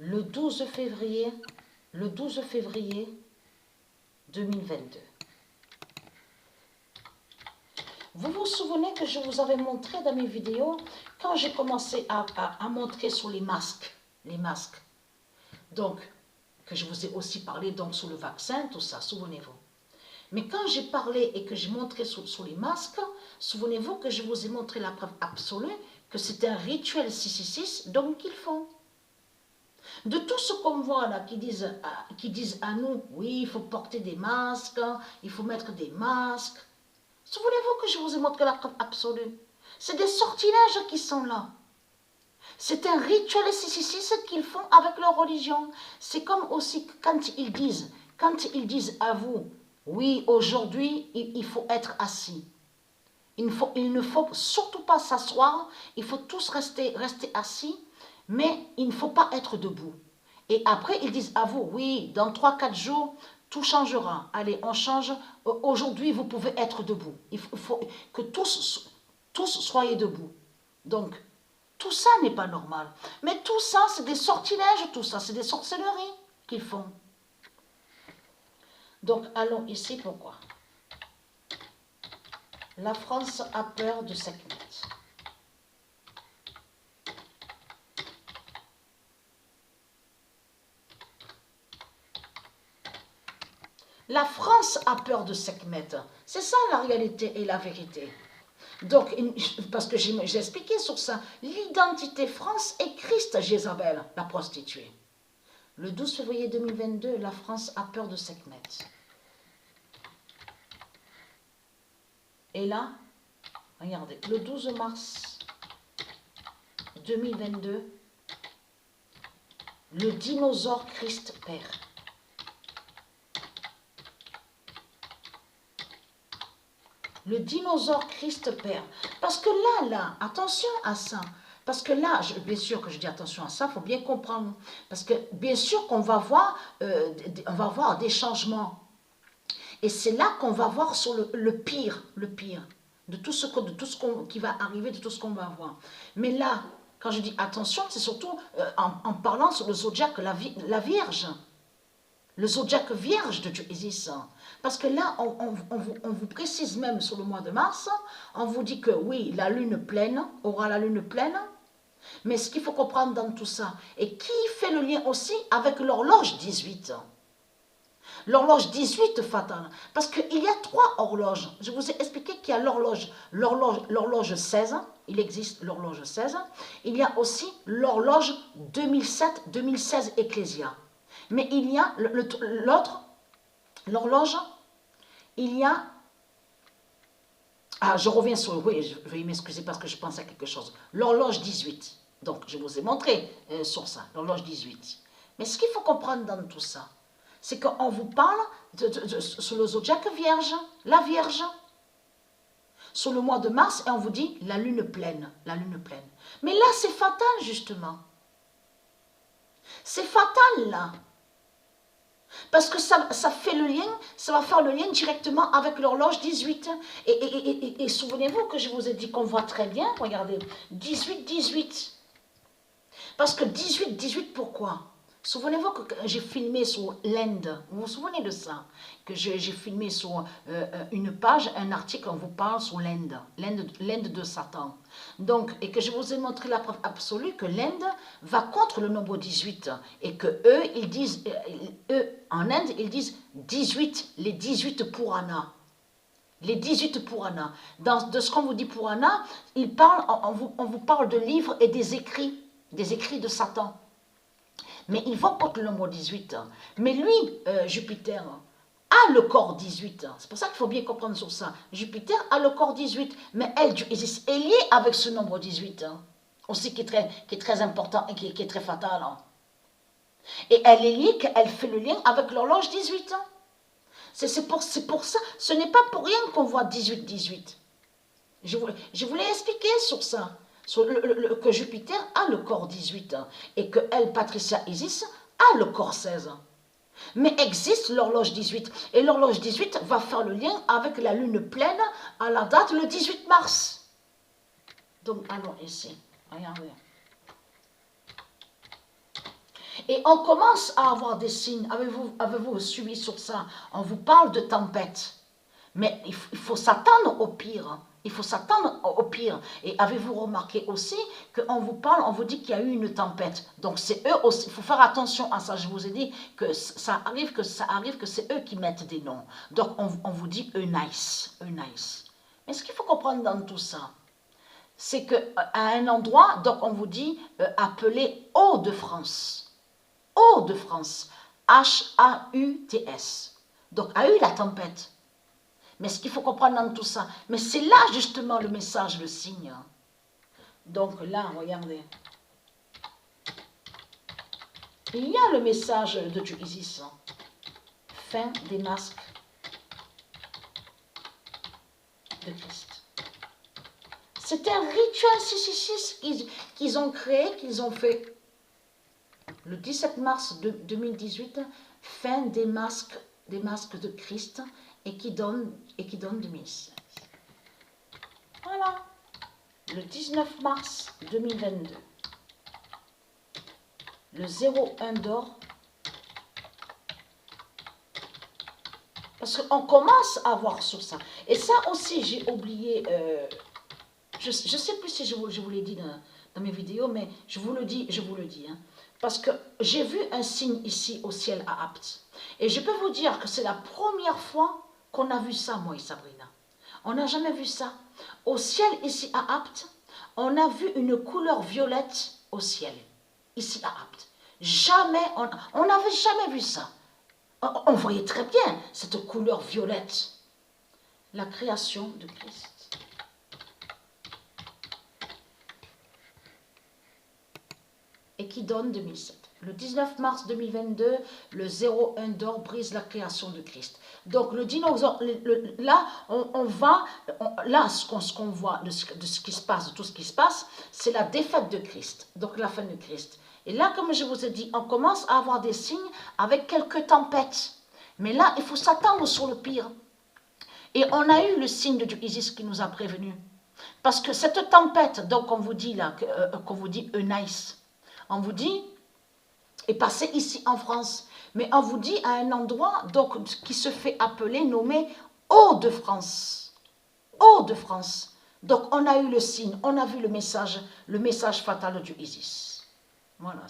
le 12 février 2022. Vous vous souvenez que je vous avais montré dans mes vidéos, quand j'ai commencé à montrer sur les masques, donc, que je vous ai aussi parlé donc sur le vaccin, tout ça, souvenez-vous. Mais quand j'ai parlé et que j'ai montré sur les masques, souvenez-vous que je vous ai montré la preuve absolue que c'est un rituel 666, donc qu'ils font. De tout ce qu'on voit là, qui disent à nous, oui, il faut porter des masques, il faut mettre des masques. Souvenez-vous que je vous ai montré la preuve absolue. C'est des sortilèges qui sont là. C'est un rituel 666 qu'ils font avec leur religion. C'est comme aussi quand ils disent à vous, oui, aujourd'hui, il faut être assis. Il ne faut surtout pas s'asseoir, il faut tous rester assis, mais il ne faut pas être debout. Et après, ils disent à vous, oui, dans 3-4 jours, tout changera. Allez, on change. Aujourd'hui, vous pouvez être debout. Il faut que tous soyez debout. Donc, tout ça n'est pas normal. Mais tout ça, c'est des sortilèges, tout ça, c'est des sorcelleries qu'ils font. Donc, allons ici, pourquoi? La France a peur de Sekhmet. La France a peur de Sekhmet. C'est ça la réalité et la vérité. Donc, parce que j'ai expliqué sur ça, l'identité France est Christ Jézabel, la prostituée. Le 12 février 2022, la France a peur de Sekhmet. Et là, regardez, le 12 mars 2022, le dinosaure Christ perd. Le dinosaure Christ perd. Parce que là, attention à ça. Parce que là, bien sûr que je dis attention à ça, il faut bien comprendre. Parce que bien sûr qu'on va voir, des changements. Et c'est là qu'on va voir sur le pire, de tout ce qui va arriver, de tout ce qu'on va voir. Mais là, quand je dis attention, c'est surtout en parlant sur le zodiaque, la Vierge. Le zodiaque vierge de Dieu Isis. Parce que là, on vous précise même sur le mois de mars, on vous dit que oui, la lune pleine aura la lune pleine. Mais ce qu'il faut comprendre dans tout ça, et qui fait le lien aussi avec l'horloge 18. L'horloge 18 fatale. Parce qu'il y a 3 horloges. Je vous ai expliqué qu'il y a l'horloge 16. Il existe l'horloge 16. Il y a aussi l'horloge 2007-2016 Ecclésia. Mais il y a l'horloge, il y a... Ah, je reviens sur... Oui, je vais m'excuser parce que je pense à quelque chose. L'horloge 18. Donc, je vous ai montré sur ça, l'horloge 18. Mais ce qu'il faut comprendre dans tout ça, c'est qu'on vous parle sur le zodiaque vierge, la Vierge, sur le mois de mars, et on vous dit la lune pleine, la lune pleine. Mais là, c'est fatal, justement. C'est fatal, là. Parce que ça fait le lien, ça va faire le lien directement avec l'horloge 18. Et souvenez-vous que je vous ai dit qu'on voit très bien, regardez, 18-18. Parce que 18-18, pourquoi? Souvenez-vous que j'ai filmé sur l'Inde, vous vous souvenez de ça? Que j'ai filmé sur une page, un article, on vous parle sur l'Inde de Satan. Donc, et que je vous ai montré la preuve absolue que l'Inde va contre le nombre 18. Et que eux, ils disent, en Inde, ils disent 18, les 18 Purana. Les 18 Purana. De ce qu'on vous dit Purana, on vous parle de livres et des écrits de Satan. Mais il va contre le nombre 18. Mais lui, Jupiter, a le corps 18. C'est pour ça qu'il faut bien comprendre sur ça. Jupiter a le corps 18. Mais elle, Isis, est liée avec ce nombre 18. Aussi qui est très important et qui est très fatal. Et elle est liée, qu'elle fait le lien avec l'horloge 18. C'est pour ça. Ce n'est pas pour rien qu'on voit 18-18. Je voulais expliquer sur ça. Que Jupiter a le corps 18 et que elle, Patricia Isis, a le corps 16. Mais existe l'horloge 18 et l'horloge 18 va faire le lien avec la lune pleine à la date le 18 mars. Donc allons ici, regardez. Et on commence à avoir des signes. Avez-vous suivi sur ça? On vous parle de tempête. Mais il faut s'attendre au pire. Il faut s'attendre au pire. Et avez-vous remarqué aussi qu'on vous parle, on vous dit qu'il y a eu une tempête. Donc c'est eux aussi, il faut faire attention à ça. Je vous ai dit que ça arrive que c'est eux qui mettent des noms. Donc on vous dit Eunice. Mais ce qu'il faut comprendre dans tout ça, c'est qu'à un endroit, donc on vous dit appelé Hauts-de-France. Hauts-de-France. H-A-U-T-S. Donc a eu la tempête. Mais ce qu'il faut comprendre dans tout ça, mais c'est là justement le message, le signe. Donc là, regardez. Il y a le message de Dieu Isis. Fin des masques de Christ. C'est un rituel 666 qu'ils ont créé, qu'ils ont fait le 17 mars 2018, fin des masques de Christ, et qui donne 2016. Voilà. Le 19 mars 2022. Le 01 d'or. Parce qu'on commence à voir sur ça. Et ça aussi, j'ai oublié. Je ne sais plus si je vous l'ai dit dans mes vidéos, mais je vous le dis. Hein, parce que j'ai vu un signe ici au ciel à Apt. Et je peux vous dire que c'est la première fois qu'on a vu ça, moi et Sabrina. On n'a jamais vu ça. Au ciel, ici à Apt, on a vu une couleur violette au ciel. Ici à Apt. Jamais, on n'avait jamais vu ça. On voyait très bien cette couleur violette. La création de Christ. Et qui donne 2007. Le 19 mars 2022, le 01 d'or brise la création de Christ. Donc le dinosaure, là, là, ce qu'on voit de ce qui se passe, de tout ce qui se passe, c'est la défaite de Christ, donc la fin de Christ. Et là, comme je vous ai dit, on commence à avoir des signes avec quelques tempêtes. Mais là, il faut s'attendre sur le pire. Et on a eu le signe de Dieu Isis qui nous a prévenus. Parce que cette tempête, donc on vous dit là, qu'on vous dit Eunice, on vous dit, est passée ici en France. Mais on vous dit à un endroit donc, qui se fait appeler, nommé Hauts-de-France. Hauts-de-France. Donc on a eu le signe, on a vu le message fatal de Dieu Isis. Voilà.